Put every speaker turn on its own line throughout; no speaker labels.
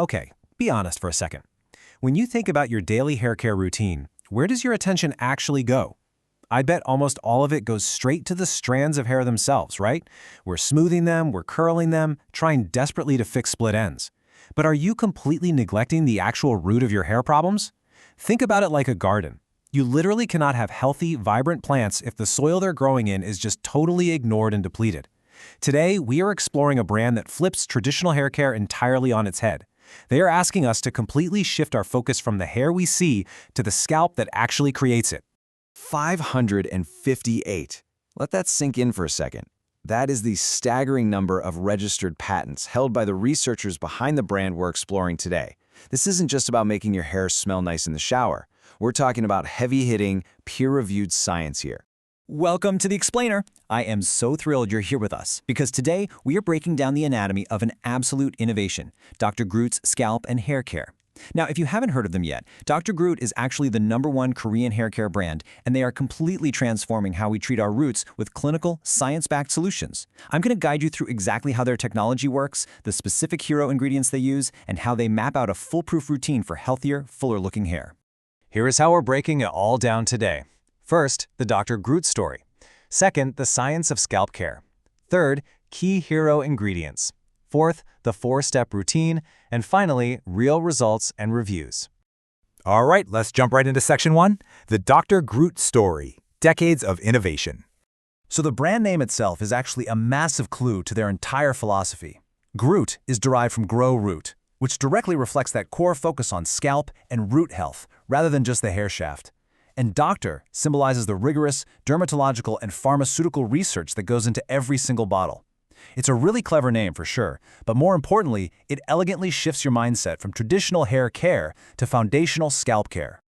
Okay, be honest for a second. When you think about your daily hair care routine, where does your attention actually go? I bet almost all of it goes straight to the strands of hair themselves, right? We're smoothing them, we're curling them, trying desperately to fix split ends. But are you completely neglecting the actual root of your hair problems? Think about it like a garden. You literally cannot have healthy, vibrant plants if the soil they're growing in is just totally ignored and depleted. Today, we are exploring a brand that flips traditional hair care entirely on its head. They are asking us to completely shift our focus from the hair we see to the scalp that actually creates it.
558. Let that sink in for a second. That is the staggering number of registered patents held by the researchers behind the brand we're exploring today. This isn't just about making your hair smell nice in the shower. We're talking about heavy-hitting, peer-reviewed science here.
Welcome to The Explainer. I am so thrilled you're here with us because today we are breaking down the anatomy of an absolute innovation, Dr. Groot's Scalp and Hair Care. Now, if you haven't heard of them yet, Dr. Groot is actually the #1 Korean hair care brand, and they are completely transforming how we treat our roots with clinical, science-backed solutions. I'm going to guide you through exactly how their technology works, the specific hero ingredients they use, and how they map out a foolproof routine for healthier, fuller-looking hair.
Here is how we're breaking it all down today. First, the Dr. Groot story. Second, the science of scalp care. Third, key hero ingredients. Fourth, the 4-step routine. And finally, real results and reviews.
All right, let's jump right into section 1, the Dr. Groot story, decades of innovation.
So the brand name itself is actually a massive clue to their entire philosophy. Groot is derived from grow root, which directly reflects that core focus on scalp and root health rather than just the hair shaft. And doctor symbolizes the rigorous dermatological and pharmaceutical research that goes into every single bottle. It's a really clever name for sure, but more importantly, it elegantly shifts your mindset from traditional hair care to foundational scalp care.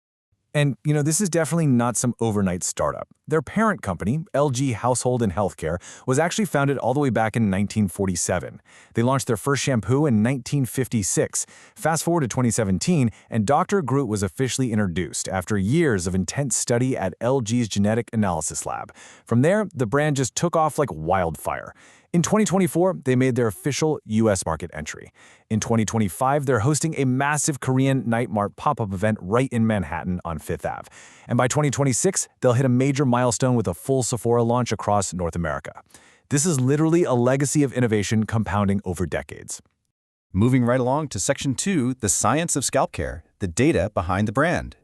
And, this is definitely not some overnight startup. Their parent company, LG Household and Healthcare, was actually founded all the way back in 1947. They launched their first shampoo in 1956. Fast forward to 2017, and Dr. Groot was officially introduced after years of intense study at LG's genetic analysis lab. From there, the brand just took off like wildfire. In 2024, they made their official U.S. market entry. In 2025, they're hosting a massive Korean Night Mart pop-up event right in Manhattan on 5th Ave. And by 2026, they'll hit a major milestone with a full Sephora launch across North America. This is literally a legacy of innovation compounding over decades.
Moving right along to Section 2, the science of scalp care, the data behind the brand.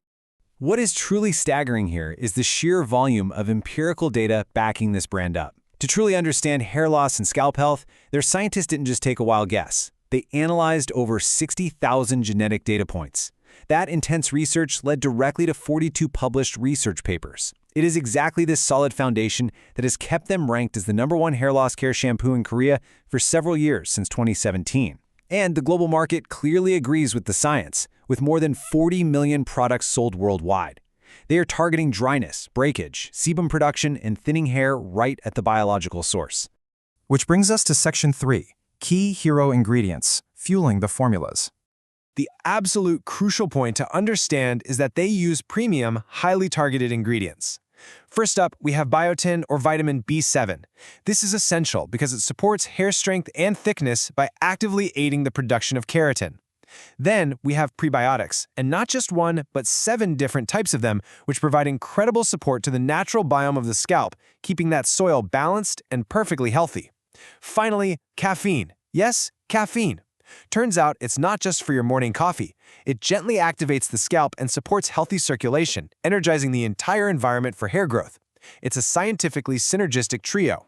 What is truly staggering here is the sheer volume of empirical data backing this brand up. To truly understand hair loss and scalp health, their scientists didn't just take a wild guess. They analyzed over 60,000 genetic data points. That intense research led directly to 42 published research papers. It is exactly this solid foundation that has kept them ranked as the #1 hair loss care shampoo in Korea for several years since 2017. And the global market clearly agrees with the science, with more than 40 million products sold worldwide. They are targeting dryness, breakage, sebum production, and thinning hair right at the biological source.
Which brings us to Section 3, key hero ingredients, fueling the formulas.
The absolute crucial point to understand is that they use premium, highly targeted ingredients. First up, we have biotin or vitamin B7. This is essential because it supports hair strength and thickness by actively aiding the production of keratin. Then we have prebiotics, and not just one, but 7 different types of them, which provide incredible support to the natural biome of the scalp, keeping that soil balanced and perfectly healthy. Finally, caffeine. Yes, caffeine. Turns out it's not just for your morning coffee. It gently activates the scalp and supports healthy circulation, energizing the entire environment for hair growth. It's a scientifically synergistic trio.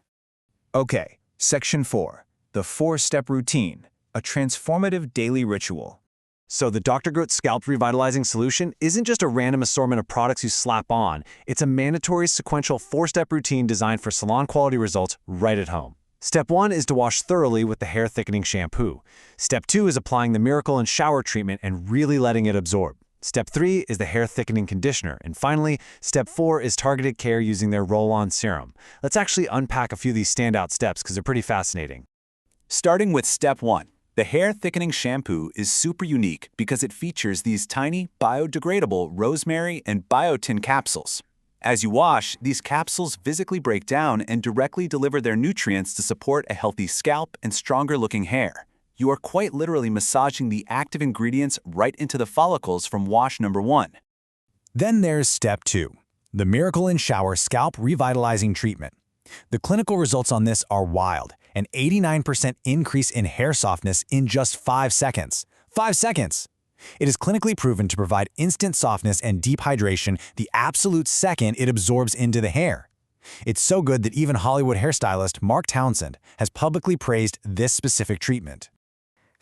Okay, Section 4, the 4-step routine, a transformative daily ritual. So the Dr. Groot Scalp Revitalizing Solution isn't just a random assortment of products you slap on, it's a mandatory sequential 4-step routine designed for salon-quality results right at home. Step 1 is to wash thoroughly with the hair thickening shampoo. Step 2 is applying the Miracle and Shower treatment and really letting it absorb. Step 3 is the hair thickening conditioner. And finally, Step 4 is targeted care using their roll-on serum. Let's actually unpack a few of these standout steps because they're pretty fascinating.
Starting with Step 1. The hair thickening shampoo is super unique because it features these tiny, biodegradable rosemary and biotin capsules. As you wash, these capsules physically break down and directly deliver their nutrients to support a healthy scalp and stronger-looking hair. You are quite literally massaging the active ingredients right into the follicles from wash number 1.
Then there's step 2, the Miracle in Shower Scalp Revitalizing Treatment. The clinical results on this are wild, an 89% increase in hair softness in just 5 seconds. 5 seconds! It is clinically proven to provide instant softness and deep hydration the absolute second it absorbs into the hair. It's so good that even Hollywood hairstylist Mark Townsend has publicly praised this specific treatment.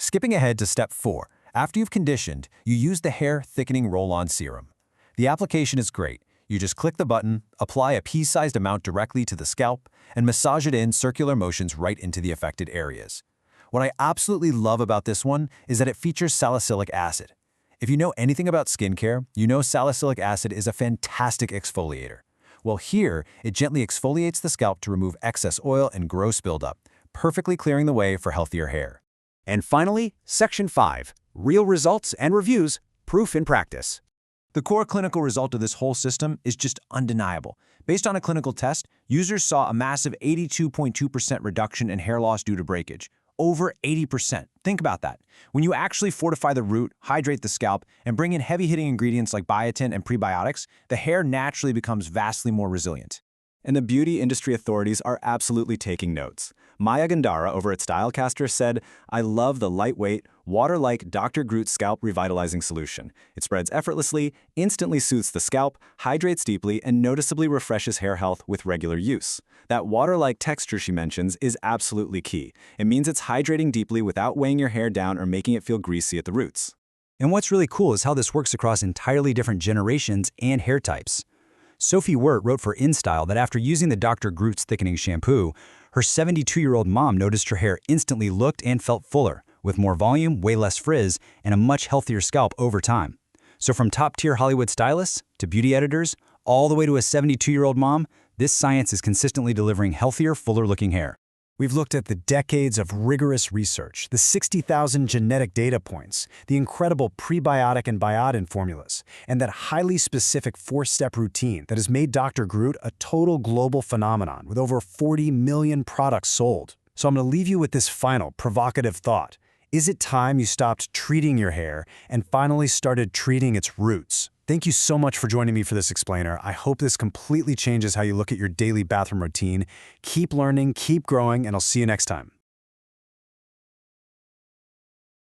Skipping ahead to step 4, after you've conditioned, you use the hair thickening roll-on serum. The application is great. You just click the button, apply a pea-sized amount directly to the scalp, and massage it in circular motions right into the affected areas. What I absolutely love about this one is that it features salicylic acid. If you know anything about skincare, you know salicylic acid is a fantastic exfoliator. Well, here, it gently exfoliates the scalp to remove excess oil and gross buildup, perfectly clearing the way for healthier hair.
And finally, Section 5, Real Results and Reviews, Proof in Practice.
The core clinical result of this whole system is just undeniable. Based on a clinical test, users saw a massive 82.2% reduction in hair loss due to breakage. Over 80%. Think about that. When you actually fortify the root, hydrate the scalp, and bring in heavy-hitting ingredients like biotin and prebiotics, the hair naturally becomes vastly more resilient.
And the beauty industry authorities are absolutely taking notes. Maya Gandhara over at Stylecaster said, "I love the lightweight, water-like Dr. Groot Scalp Revitalizing Solution. It spreads effortlessly, instantly soothes the scalp, hydrates deeply, and noticeably refreshes hair health with regular use." That water-like texture she mentions is absolutely key. It means it's hydrating deeply without weighing your hair down or making it feel greasy at the roots.
And what's really cool is how this works across entirely different generations and hair types. Sophie Wirt wrote for InStyle that after using the Dr. Groot's thickening shampoo, her 72-year-old mom noticed her hair instantly looked and felt fuller, with more volume, way less frizz, and a much healthier scalp over time. So from top-tier Hollywood stylists to beauty editors, all the way to a 72-year-old mom, this science is consistently delivering healthier, fuller-looking hair.
We've looked at the decades of rigorous research, the 60,000 genetic data points, the incredible prebiotic and biotin formulas, and that highly specific 4-step routine that has made Dr. Groot a total global phenomenon with over 40 million products sold. So I'm going to leave you with this final provocative thought. Is it time you stopped treating your hair and finally started treating its roots? Thank you so much for joining me for this explainer. I hope this completely changes how you look at your daily bathroom routine. Keep learning, keep growing, and I'll see you next time.